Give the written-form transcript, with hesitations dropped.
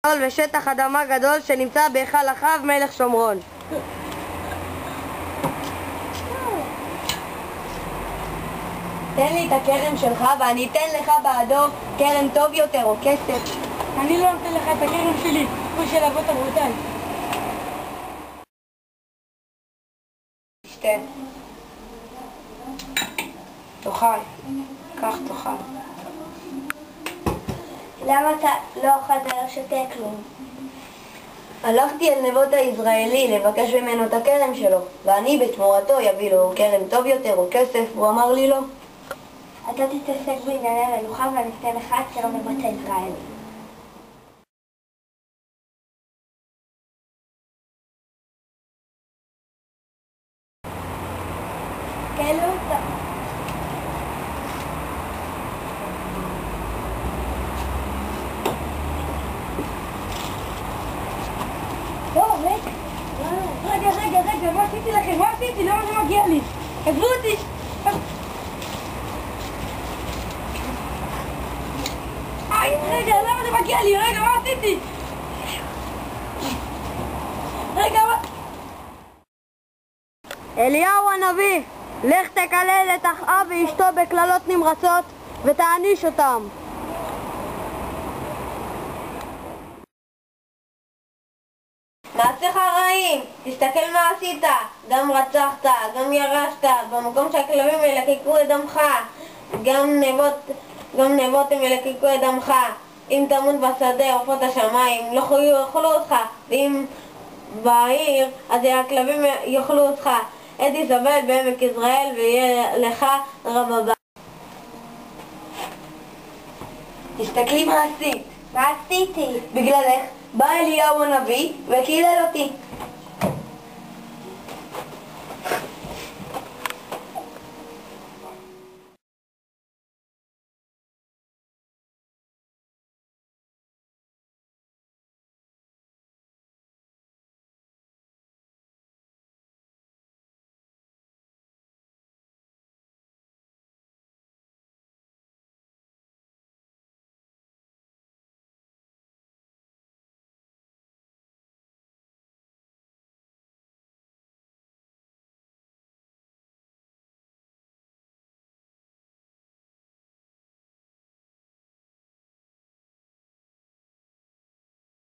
ושטח אדמה גדול שנמצא בהיכל אחאב מלך שומרון. תן לי את הכרם שלך ואני אתן לך בעדו כרם טוב יותר או כסף. אני לא נותן לך את הכרם שלי, הוא של אבות אבותיי. שתה. תאכל. כך תאכל. למה אתה לא אוכל ולא שותה כלום? הלכתי אל נבות היזרעאלי לבקש ממנו את הכרם שלו, ואני בתמורתו יביא לו כרם טוב יותר או כסף, והוא אמר לי לא. אתה תתעסק בענייני מלוכה ואני אתן לך את כרם נבות היזרעאלי. כן, לא. רגע, מה עשיתי לכם? מה עשיתי? למה זה מגיע לי? עזבו אותי! רגע, למה זה מגיע לי? רגע, מה עשיתי? רגע, מה? אליהו הנביא, לך תקלל את אחאב ואשתו בקללות נמרצות ותעניש אותם. מעשיך רעים, תסתכל מה עשית, גם רצחת, גם ירשת, במקום שהכלבים ילקקו את דמך, גם נבות הם ילקקו את דמך. אם תמות בשדה עופות השמיים, לא יאכלו אותך, ואם בעיר, אז הכלבים יאכלו אותך. את איזבל בעמק יזרעאל ויהיה לך רבבה. תסתכלי מה עשית. מה עשיתי? בגללך בא אליהו הנביא וקילל אותי.